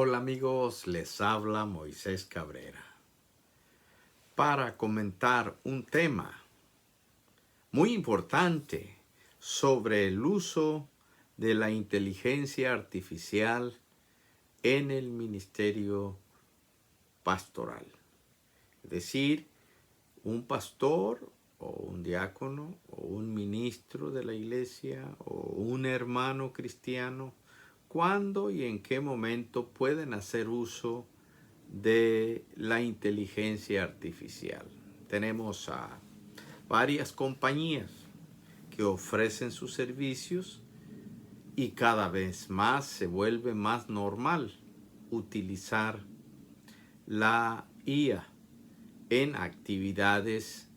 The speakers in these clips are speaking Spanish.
Hola amigos, les habla Moisés Cabrera para comentar un tema muy importante sobre el uso de la inteligencia artificial en el ministerio pastoral. Es decir, un pastor o un diácono o un ministro de la iglesia o un hermano cristiano, ¿cuándo y en qué momento pueden hacer uso de la inteligencia artificial? Tenemos a varias compañías que ofrecen sus servicios y cada vez más se vuelve más normal utilizar la IA en actividades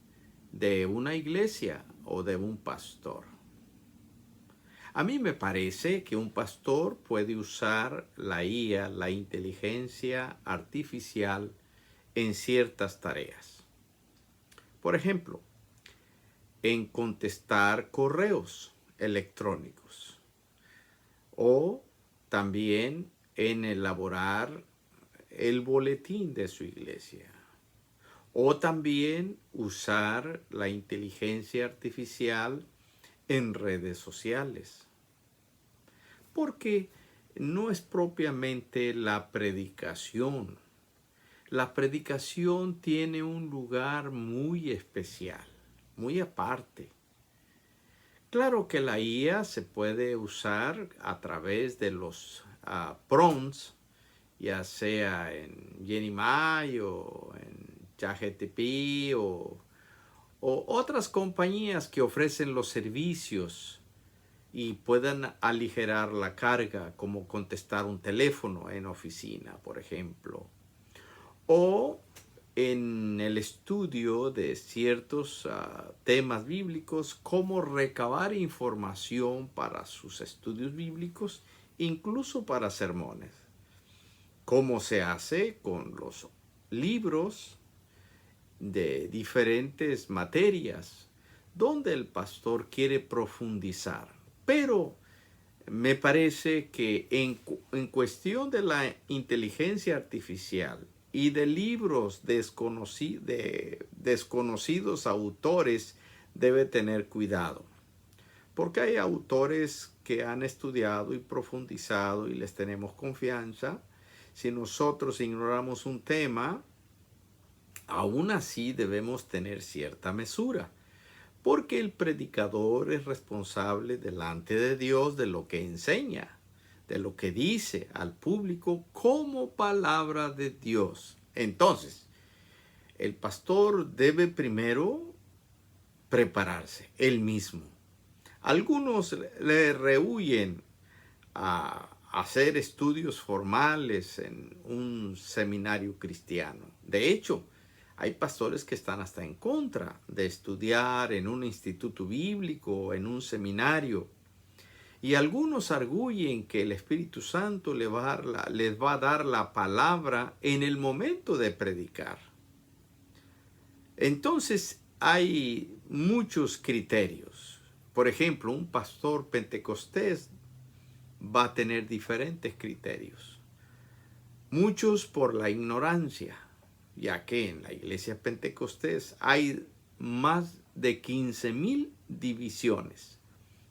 de una iglesia o de un pastor. A mí me parece que un pastor puede usar la IA, la inteligencia artificial, en ciertas tareas. Por ejemplo, en contestar correos electrónicos o también en elaborar el boletín de su iglesia. O también usar la inteligencia artificial en redes sociales. Porque no es propiamente la predicación. La predicación tiene un lugar muy especial, muy aparte. Claro que la IA se puede usar a través de los prompts, ya sea en Gemini o en ChatGPT o otras compañías que ofrecen los servicios y puedan aligerar la carga, como contestar un teléfono en oficina, por ejemplo. O en el estudio de ciertos temas bíblicos, cómo recabar información para sus estudios bíblicos, incluso para sermones. Cómo se hace con los libros de diferentes materias donde el pastor quiere profundizar. Pero me parece que en cuestión de la inteligencia artificial y de libros de desconocidos autores, debe tener cuidado. Porque hay autores que han estudiado y profundizado y les tenemos confianza. Si nosotros ignoramos un tema, aún así debemos tener cierta mesura, porque el predicador es responsable delante de Dios de lo que enseña, de lo que dice al público como palabra de Dios. Entonces, el pastor debe primero prepararse él mismo. Algunos le rehuyen a hacer estudios formales en un seminario cristiano. De hecho, hay pastores que están hasta en contra de estudiar en un instituto bíblico o en un seminario. Y algunos arguyen que el Espíritu Santo les va a dar la palabra en el momento de predicar. Entonces hay muchos criterios. Por ejemplo, un pastor pentecostés va a tener diferentes criterios. Muchos por la ignorancia, ya que en la iglesia pentecostés hay más de 15,000 divisiones.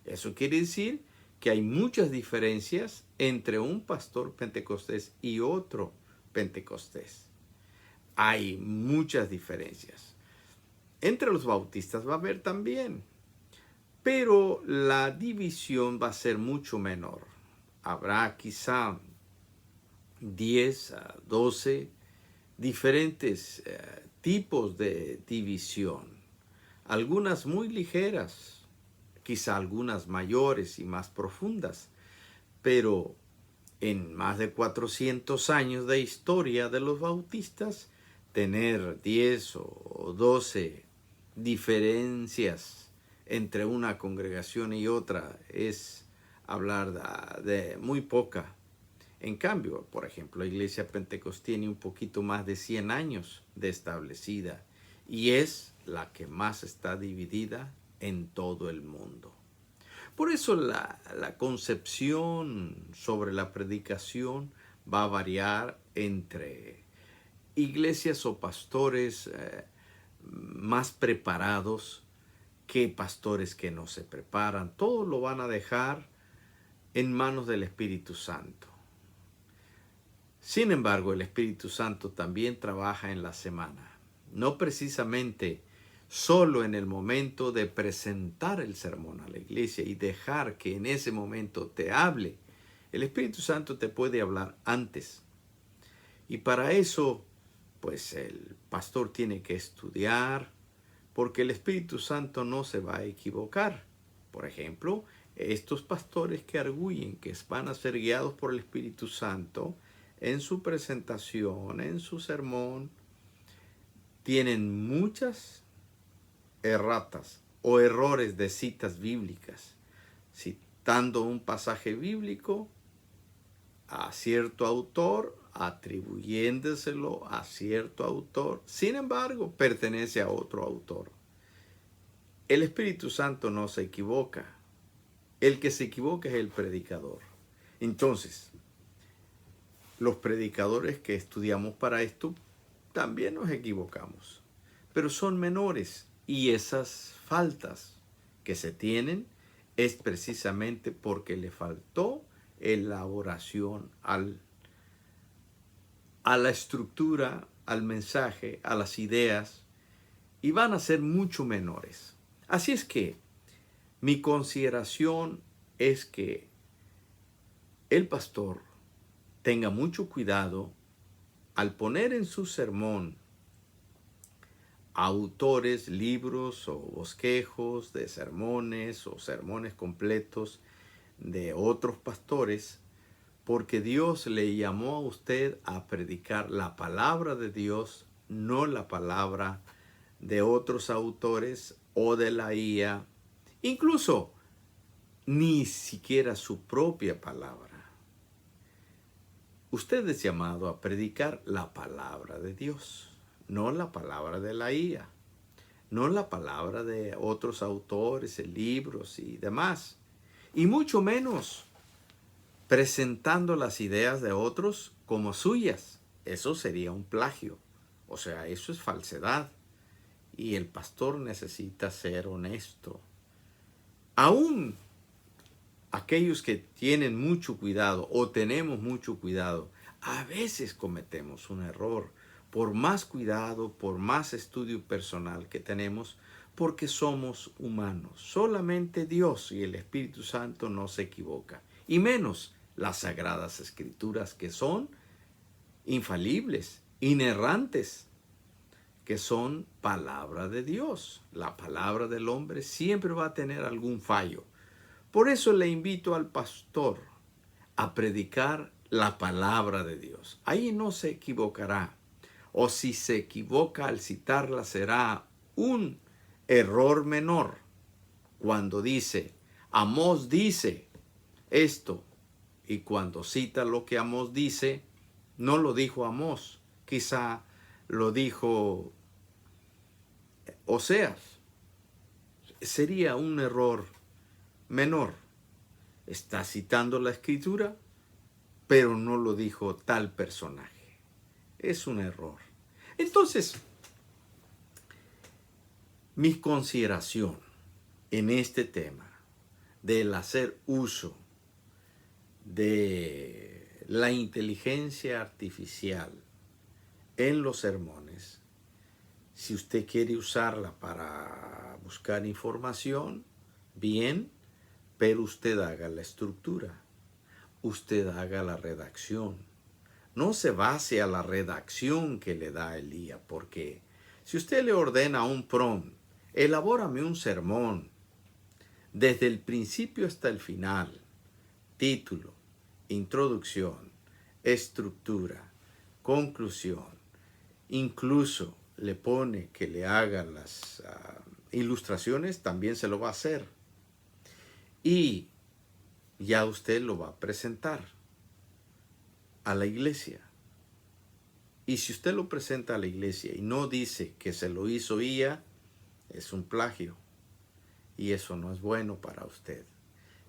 Eso quiere decir que hay muchas diferencias entre un pastor pentecostés y otro pentecostés. Hay muchas diferencias. Entre los bautistas va a haber también, pero la división va a ser mucho menor. Habrá quizá 10 a 12 diferentes tipos de división. Algunas muy ligeras, quizá algunas mayores y más profundas, pero en más de 400 años de historia de los bautistas, tener 10 o 12 diferencias entre una congregación y otra es hablar de muy poca. En cambio, por ejemplo, la iglesia pentecostés tiene un poquito más de 100 años de establecida y es la que más está dividida en todo el mundo. Por eso la concepción sobre la predicación va a variar entre iglesias o pastores más preparados que pastores que no se preparan. Todo lo van a dejar en manos del Espíritu Santo. Sin embargo, el Espíritu Santo también trabaja en la semana, no precisamente solo en el momento de presentar el sermón a la iglesia y dejar que en ese momento te hable. El Espíritu Santo te puede hablar antes. Y para eso, pues el pastor tiene que estudiar, porque el Espíritu Santo no se va a equivocar. Por ejemplo, estos pastores que arguyen que van a ser guiados por el Espíritu Santo en su presentación, en su sermón, tienen muchas erratas o errores de citas bíblicas, citando un pasaje bíblico a cierto autor, atribuyéndoselo a cierto autor. Sin embargo, pertenece a otro autor. El Espíritu Santo no se equivoca. El que se equivoca es el predicador. Entonces, los predicadores que estudiamos para esto también nos equivocamos, pero son menores, y esas faltas que se tienen es precisamente porque le faltó elaboración a la estructura, al mensaje, a las ideas, y van a ser mucho menores. Así es que mi consideración es que el pastor tenga mucho cuidado al poner en su sermón autores, libros o bosquejos de sermones o sermones completos de otros pastores, porque Dios le llamó a usted a predicar la palabra de Dios, no la palabra de otros autores o de la IA, incluso ni siquiera su propia palabra. Usted es llamado a predicar la palabra de Dios, no la palabra de la IA, no la palabra de otros autores, libros y demás, y mucho menos presentando las ideas de otros como suyas. Eso sería un plagio, o sea, eso es falsedad, y el pastor necesita ser honesto. Aún aquellos que tienen mucho cuidado o tenemos mucho cuidado, a veces cometemos un error, por más cuidado, por más estudio personal que tenemos, porque somos humanos. Solamente Dios y el Espíritu Santo no se equivoca, y menos las Sagradas Escrituras, que son infalibles, inerrantes, que son palabra de Dios. La palabra del hombre siempre va a tener algún fallo. Por eso le invito al pastor a predicar la palabra de Dios. Ahí no se equivocará. O si se equivoca al citarla, será un error menor. Cuando dice, Amós dice esto, y cuando cita lo que Amós dice, no lo dijo Amós, quizá lo dijo Oseas. Sería un error menor. Está citando la escritura, pero no lo dijo tal personaje. Es un error. Entonces, mi consideración en este tema del hacer uso de la inteligencia artificial en los sermones, si usted quiere usarla para buscar información, bien, pero usted haga la estructura, usted haga la redacción. No se base a la redacción que le da el IA, porque si usted le ordena a un prompt, elabórame un sermón desde el principio hasta el final, título, introducción, estructura, conclusión, incluso le pone que le haga las ilustraciones, también se lo va a hacer. Y ya usted lo va a presentar a la iglesia. Y si usted lo presenta a la iglesia y no dice que se lo hizo IA, es un plagio. Y eso no es bueno para usted.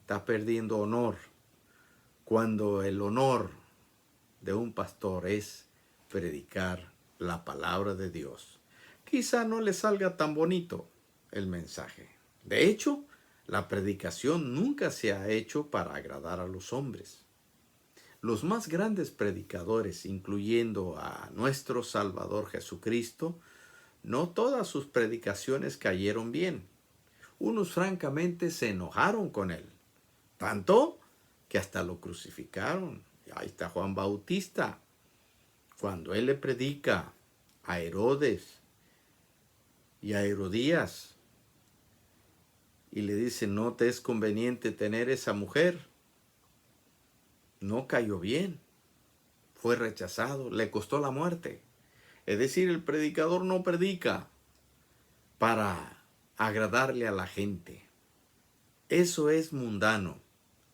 Está perdiendo honor. Cuando el honor de un pastor es predicar la palabra de Dios. Quizá no le salga tan bonito el mensaje. De hecho, la predicación nunca se ha hecho para agradar a los hombres. Los más grandes predicadores, incluyendo a nuestro Salvador Jesucristo, no todas sus predicaciones cayeron bien. Unos francamente se enojaron con él, tanto que hasta lo crucificaron. Ahí está Juan Bautista, cuando él le predica a Herodes y a Herodías, y le dice, no te es conveniente tener esa mujer. No cayó bien, fue rechazado, le costó la muerte. Es decir, el predicador no predica para agradarle a la gente. Eso es mundano,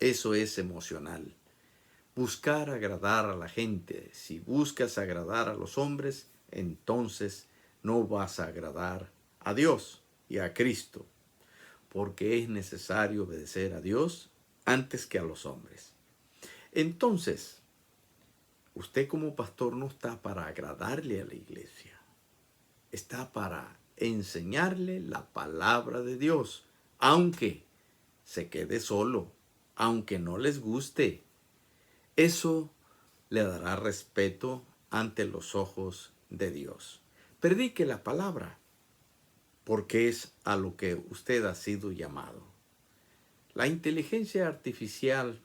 eso es emocional. Buscar agradar a la gente. Si buscas agradar a los hombres, entonces no vas a agradar a Dios y a Cristo, porque es necesario obedecer a Dios antes que a los hombres. Entonces, usted como pastor no está para agradarle a la iglesia, está para enseñarle la palabra de Dios, aunque se quede solo, aunque no les guste. Eso le dará respeto ante los ojos de Dios. Predique la palabra, porque es a lo que usted ha sido llamado. La inteligencia artificial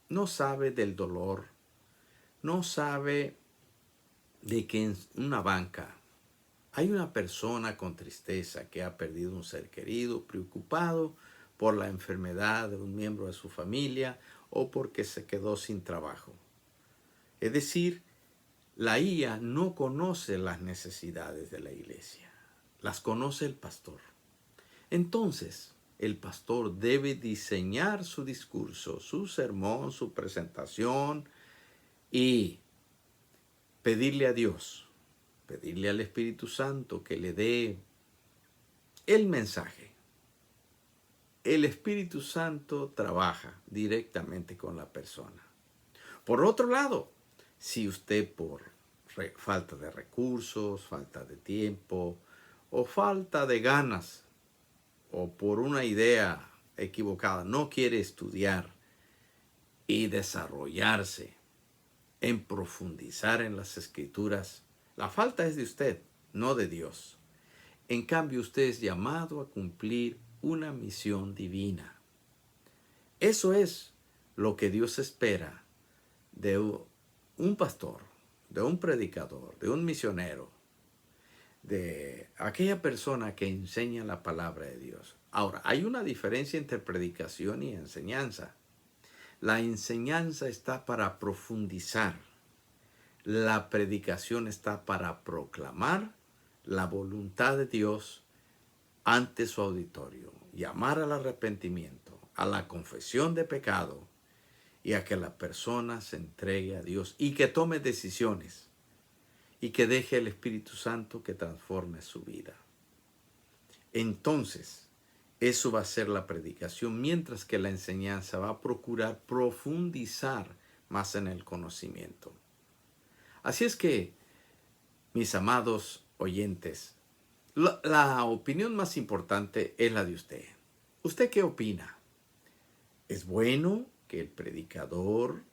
no sabe del dolor, no sabe de que en una banca hay una persona con tristeza que ha perdido un ser querido, preocupado por la enfermedad de un miembro de su familia o porque se quedó sin trabajo. Es decir, la IA no conoce las necesidades de la iglesia, las conoce el pastor. Entonces, el pastor debe diseñar su discurso, su sermón, su presentación y pedirle a Dios, pedirle al Espíritu Santo que le dé el mensaje. El Espíritu Santo trabaja directamente con la persona. Por otro lado, si usted por falta de recursos, falta de tiempo o falta de ganas o por una idea equivocada no quiere estudiar y desarrollarse en profundizar en las escrituras, la falta es de usted, no de Dios. En cambio, usted es llamado a cumplir una misión divina. Eso es lo que Dios espera de un pastor, de un predicador, de un misionero, de aquella persona que enseña la palabra de Dios. Ahora, hay una diferencia entre predicación y enseñanza. La enseñanza está para profundizar. La predicación está para proclamar la voluntad de Dios ante su auditorio, llamar al arrepentimiento, a la confesión de pecado y a que la persona se entregue a Dios y que tome decisiones y que deje al Espíritu Santo que transforme su vida. Entonces, eso va a ser la predicación, mientras que la enseñanza va a procurar profundizar más en el conocimiento. Así es que, mis amados oyentes, la opinión más importante es la de usted. ¿Usted qué opina? ¿Es bueno que el predicador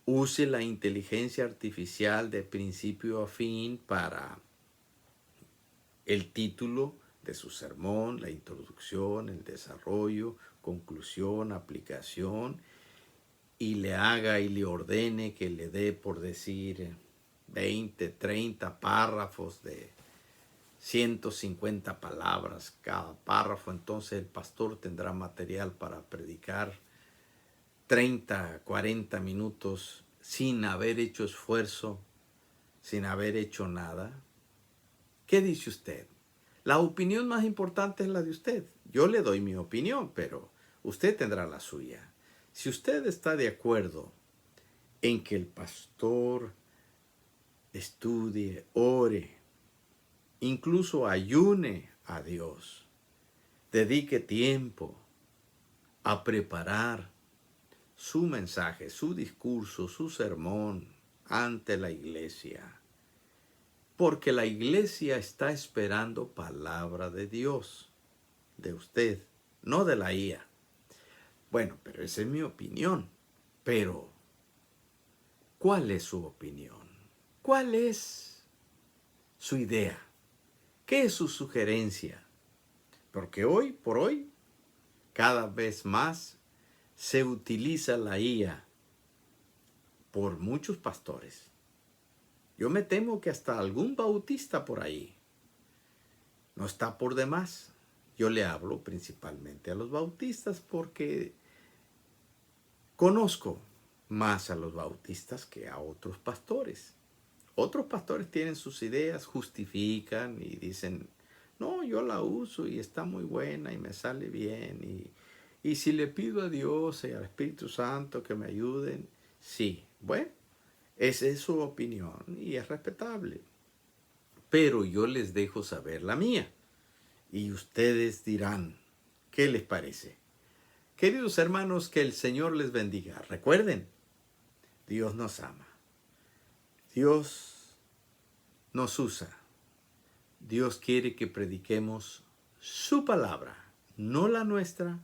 use la inteligencia artificial de principio a fin para el título de su sermón, la introducción, el desarrollo, conclusión, aplicación, y le haga y le ordene que le dé, por decir, 20, 30 párrafos de 150 palabras cada párrafo? Entonces el pastor tendrá material para predicar 30, 40 minutos sin haber hecho esfuerzo, sin haber hecho nada. ¿Qué dice usted? La opinión más importante es la de usted. Yo le doy mi opinión, pero usted tendrá la suya. Si usted está de acuerdo en que el pastor estudie, ore, incluso ayune a Dios, dedique tiempo a preparar su mensaje, su discurso, su sermón, ante la iglesia. Porque la iglesia está esperando palabra de Dios, de usted, no de la IA. Bueno, pero esa es mi opinión. Pero, ¿cuál es su opinión? ¿Cuál es su idea? ¿Qué es su sugerencia? Porque hoy por hoy, cada vez más se utiliza la IA por muchos pastores. Yo me temo que hasta algún bautista por ahí no está por demás. Yo le hablo principalmente a los bautistas porque conozco más a los bautistas que a otros pastores. Otros pastores tienen sus ideas, justifican y dicen, no, yo la uso y está muy buena y me sale bien. Y si le pido a Dios y al Espíritu Santo que me ayuden, sí, bueno, esa es su opinión y es respetable. Pero yo les dejo saber la mía y ustedes dirán, ¿qué les parece? Queridos hermanos, que el Señor les bendiga. Recuerden, Dios nos ama. Dios nos usa. Dios quiere que prediquemos su palabra, no la nuestra,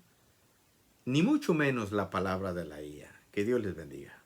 ni mucho menos la palabra de la IA. Que Dios les bendiga.